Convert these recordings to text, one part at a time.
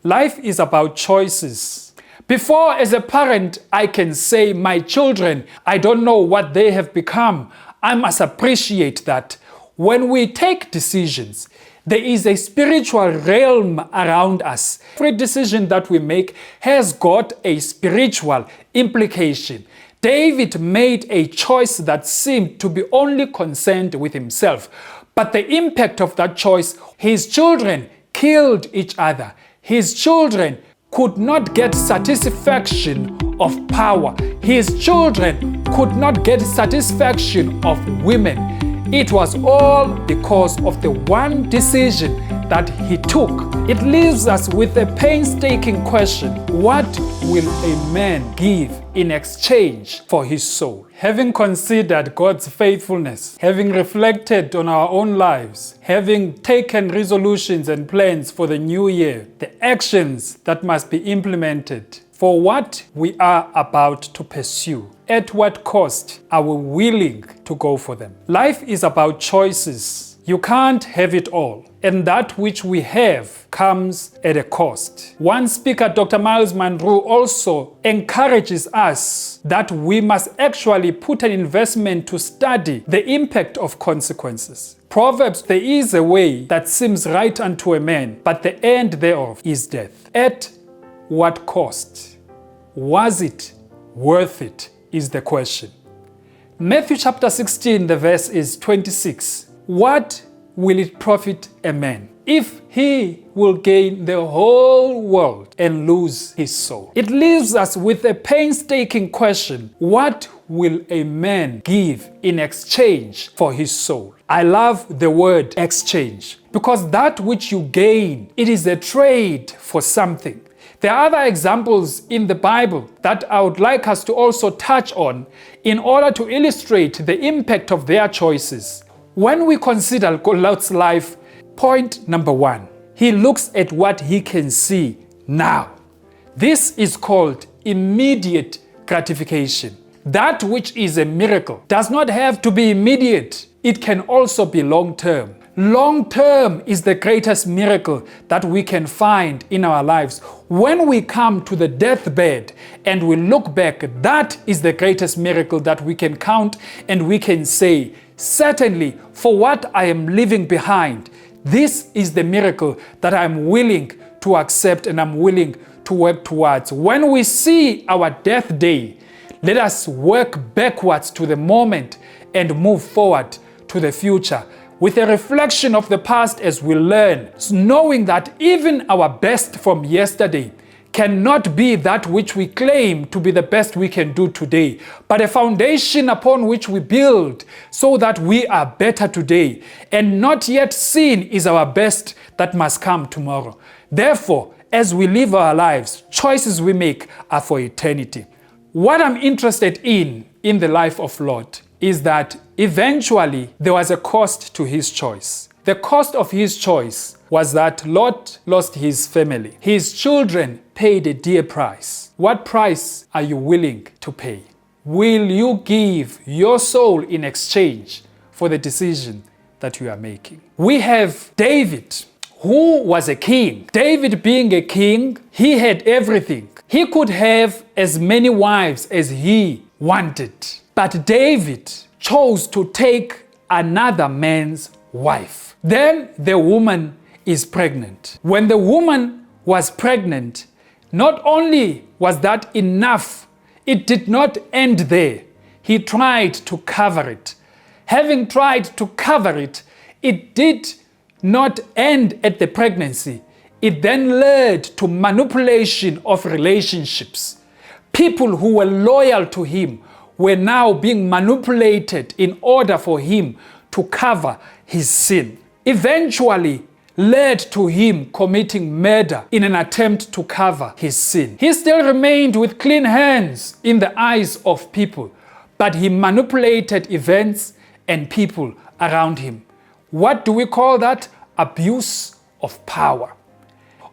Life is about choices. Before, as a parent, I can say, my children, I don't know what they have become. I must appreciate that when we take decisions, there is a spiritual realm around us. Every decision that we make has got a spiritual implication. David made a choice that seemed to be only concerned with himself. But the impact of that choice, his children killed each other. His children could not get satisfaction of power. His children could not get satisfaction of women. It was all because of the one decision that he took. It leaves us with a painstaking question: what will a man give in exchange for his soul? Having considered God's faithfulness, having reflected on our own lives, having taken resolutions and plans for the new year, the actions that must be implemented for what we are about to pursue, at what cost are we willing to go for them? Life is about choices. You can't have it all, and that which we have comes at a cost. One speaker, Dr. Miles Monroe, also encourages us that we must actually put an investment to study the impact of consequences. Proverbs, there is a way that seems right unto a man, but the end thereof is death. At what cost? Was it worth it? Is the question. Matthew chapter 16, the verse is 26. What will it profit a man if he will gain the whole world and lose his soul? It leaves us with a painstaking question: what will a man give in exchange for his soul? I love the word exchange, because that which you gain, it is a trade for something. There are other examples in the Bible that I would like us to also touch on in order to illustrate the impact of their choices. When we consider Lot's life, point number one, he looks at what he can see now. This is called immediate gratification. That which is a miracle does not have to be immediate. It can also be long-term. Long-term is the greatest miracle that we can find in our lives. When we come to the deathbed and we look back, that is the greatest miracle that we can count, and we can say, certainly, for what I am leaving behind, this is the miracle that I'm willing to accept and I'm willing to work towards. When we see our death day, let us work backwards to the moment and move forward to the future, with a reflection of the past as we learn, knowing that even our best from yesterday cannot be that which we claim to be the best we can do today, but a foundation upon which we build so that we are better today, and not yet seen is our best that must come tomorrow. Therefore, as we live our lives, choices we make are for eternity. What I'm interested in the life of Lot is that eventually there was a cost to his choice. The cost of his choice was that Lot lost his family. His children paid a dear price. What price are you willing to pay? Will you give your soul in exchange for the decision that you are making? We have David, who was a king. David, being a king, he had everything. He could have as many wives as he wanted. But David chose to take another man's wife. Then the woman is pregnant. When the woman was pregnant, not only was that enough, it did not end there. He tried to cover it. Having tried to cover it, it did not end at the pregnancy. It then led to manipulation of relationships. People who were loyal to him were now being manipulated in order for him to cover his sin. Eventually led to him committing murder in an attempt to cover his sin. He still remained with clean hands in the eyes of people, but he manipulated events and people around him. What do we call that? Abuse of power.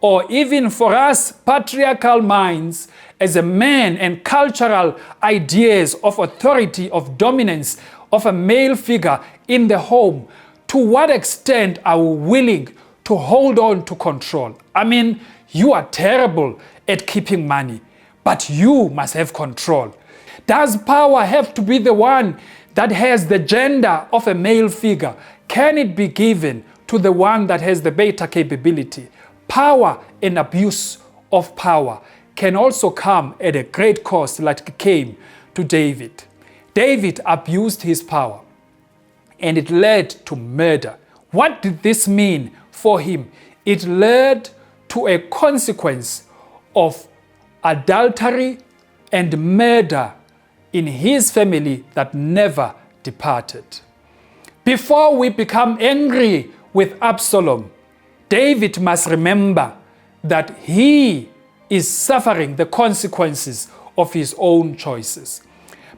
Or even for us, patriarchal minds, as a man, and cultural ideas of authority, of dominance, of a male figure in the home, to what extent are we willing to hold on to control? I mean, You are terrible at keeping money, but you must have control. Does power have to be the one that has the gender of a male figure? Can it be given to the one that has the beta capability? Power and abuse of power can also come at a great cost, like it came to David. David abused his power, and it led to murder. What did this mean for him? It led to a consequence of adultery and murder in his family that never departed. Before we become angry with Absalom, David must remember that he is suffering the consequences of his own choices.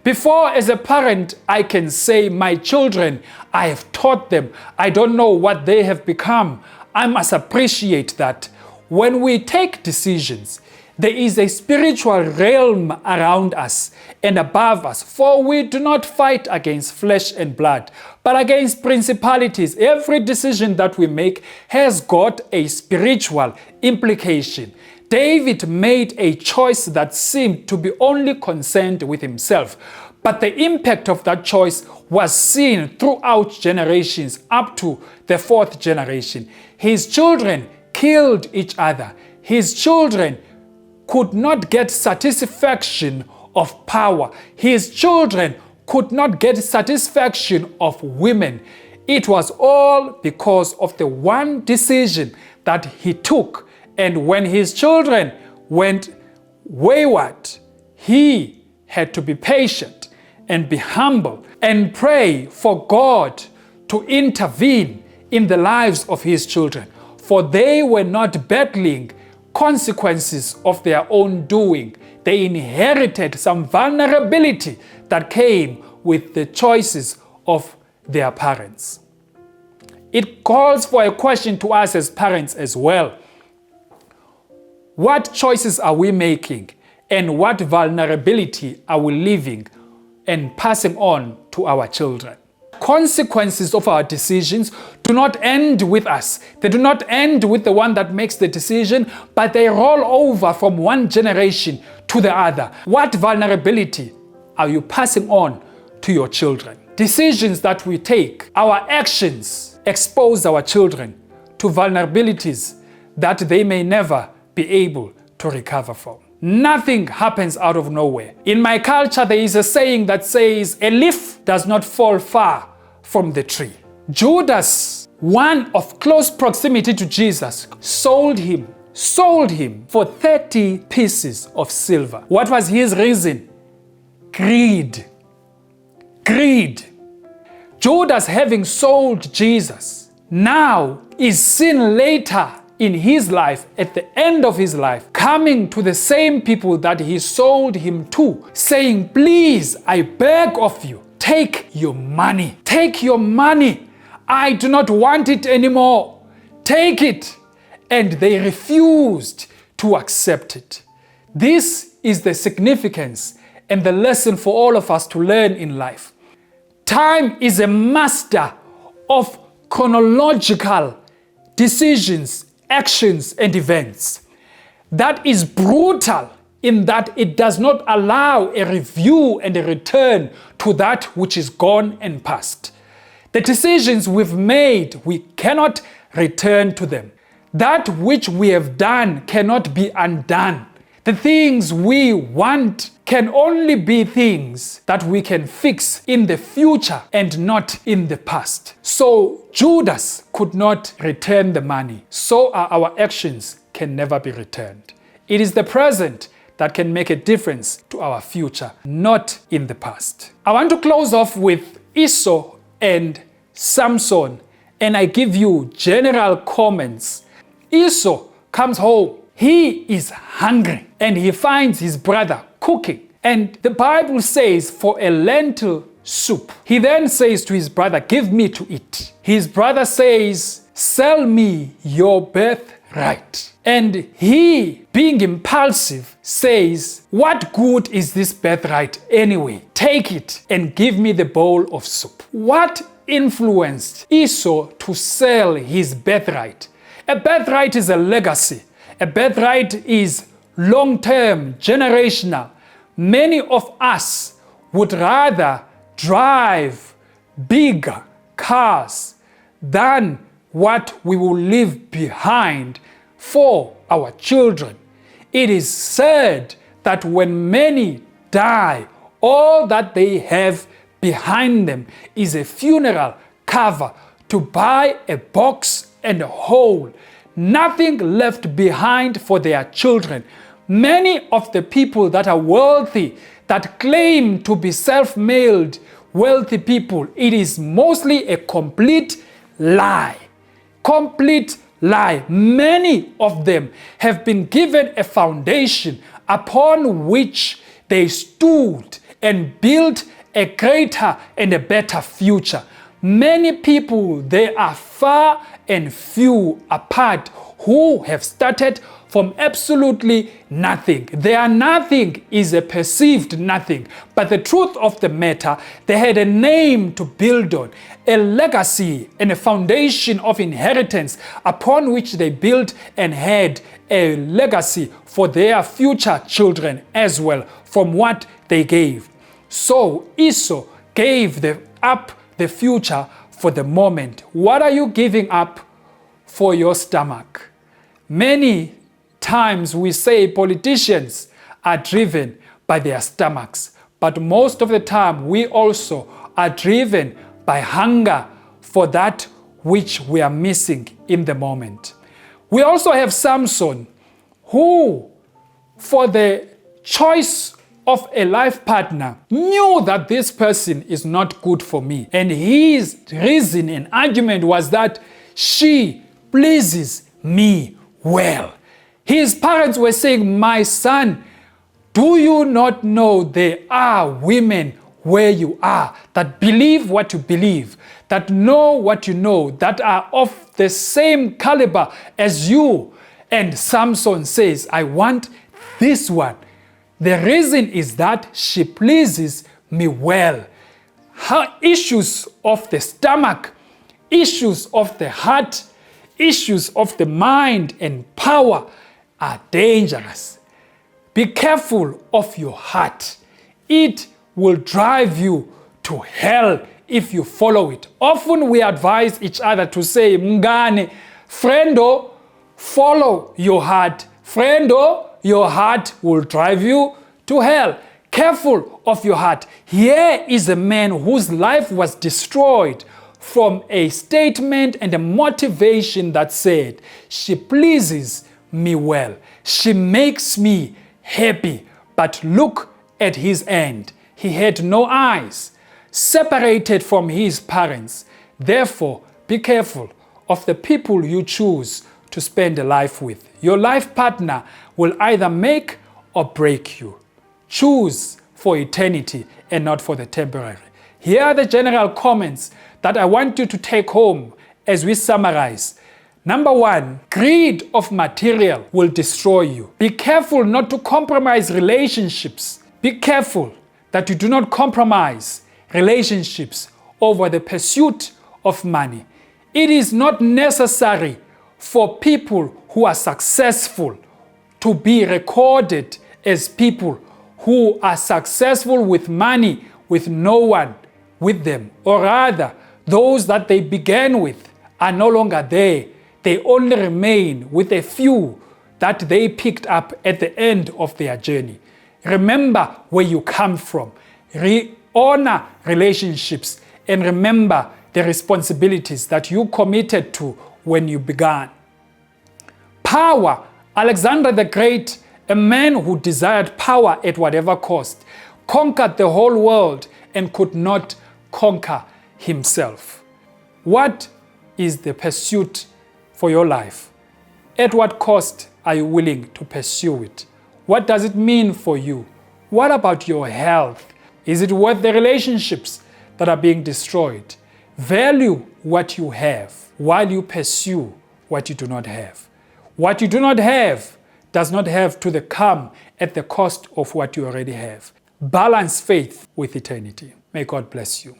Before, as a parent, I can say, my children, I have taught them. I don't know what they have become. I must appreciate that when we take decisions, there is a spiritual realm around us and above us, for we do not fight against flesh and blood, but against principalities. Every decision that we make has got a spiritual implication. David made a choice that seemed to be only concerned with himself, but the impact of that choice was seen throughout generations up to the 4th generation. His children killed each other. His children could not get satisfaction of power. His children could not get satisfaction of women. It was all because of the one decision that he took. And when his children went wayward, he had to be patient and be humble and pray for God to intervene in the lives of his children, for they were not battling consequences of their own doing. They inherited some vulnerability that came with the choices of their parents. It calls for a question to us as parents as well. What choices are we making, and what vulnerability are we leaving and passing on to our children? Consequences of our decisions do not end with us. They do not end with the one that makes the decision, but they roll over from one generation to the other. What vulnerability are you passing on to your children? Decisions that we take, our actions expose our children to vulnerabilities that they may never be able to recover from. Nothing happens out of nowhere. In my culture, there is a saying that says, a leaf does not fall far from the tree. Judas, one of close proximity to Jesus, sold him for 30 pieces of silver. What was his reason? Greed. Greed. Judas, having sold Jesus, now is seen later in his life, at the end of his life, coming to the same people that he sold him to, saying, please, I beg of you, take your money. Take your money. I do not want it anymore. Take it. And they refused to accept it. This is the significance and the lesson for all of us to learn in life. Time is a master of chronological decisions, actions, and events. That is brutal in that it does not allow a review and a return to that which is gone and past. The decisions we've made, we cannot return to them. That which we have done cannot be undone. The things we want can only be things that we can fix in the future and not in the past. So Judas could not return the money. So our actions can never be returned. It is the present that can make a difference to our future, not in the past. I want to close off with Esau and Samson, and I give you general comments. Esau comes home. He is hungry and he finds his brother cooking. And the Bible says for a lentil soup. He then says to his brother, give me to eat. His brother says, sell me your birthright. And he, being impulsive, says, what good is this birthright anyway? Take it and give me the bowl of soup. What influenced Esau to sell his birthright? A birthright is a legacy. A birthright is long-term, generational. Many of us would rather drive bigger cars than what we will leave behind for our children. It is said that when many die, all that they have behind them is a funeral cover to buy a box and a hole. Nothing left behind for their children. Many of the people that are wealthy, that claim to be self-made wealthy people, it is mostly a complete lie. Complete lie. Many of them have been given a foundation upon which they stood and built a greater and a better future. Many people, they are far and few apart who have started from absolutely nothing. Their nothing is a perceived nothing. But the truth of the matter, they had a name to build on, a legacy and a foundation of inheritance upon which they built and had a legacy for their future children as well from what they gave. So Esau gave up the future for the moment. What are you giving up for your stomach? Many times we say politicians are driven by their stomachs, but most of the time we also are driven by hunger for that which we are missing in the moment. We also have Samson, who, for the choice of a life partner, knew that this person is not good for me. And his reason and argument was that she pleases me well. His parents were saying, my son, do you not know there are women where you are that believe what you believe, that know what you know, that are of the same caliber as you? And Samson says, I want this one. The reason is that she pleases me well. Her issues of the stomach, issues of the heart, issues of the mind and power are dangerous. Be careful of your heart. It will drive you to hell if you follow it. Often we advise each other to say, Mngane, friendo, follow your heart. Friendo, your heart will drive you to hell. Careful of your heart. Here is a man whose life was destroyed from a statement and a motivation that said, she pleases me well. She makes me happy. But look at his end. He had no eyes, separated from his parents. Therefore, be careful of the people you choose to spend a life with. Your life partner will either make or break you. Choose for eternity and not for the temporary. Here are the general comments that I want you to take home as we summarize. Number one, greed of material will destroy you. Be careful not to compromise relationships. Be careful that you do not compromise relationships over the pursuit of money. It is not necessary for people who are successful to be recorded as people who are successful with money with no one with them. Or rather, those that they began with are no longer there. They only remain with a few that they picked up at the end of their journey. Remember where you come from. Honor relationships and remember the responsibilities that you committed to when you began. Power. Alexander the Great, a man who desired power at whatever cost, conquered the whole world and could not conquer himself. What is the pursuit for your life? At what cost are you willing to pursue it? What does it mean for you? What about your health? Is it worth the relationships that are being destroyed? Value what you have while you pursue what you do not have. What you do not have does not have to come at the cost of what you already have. Balance faith with eternity. May God bless you.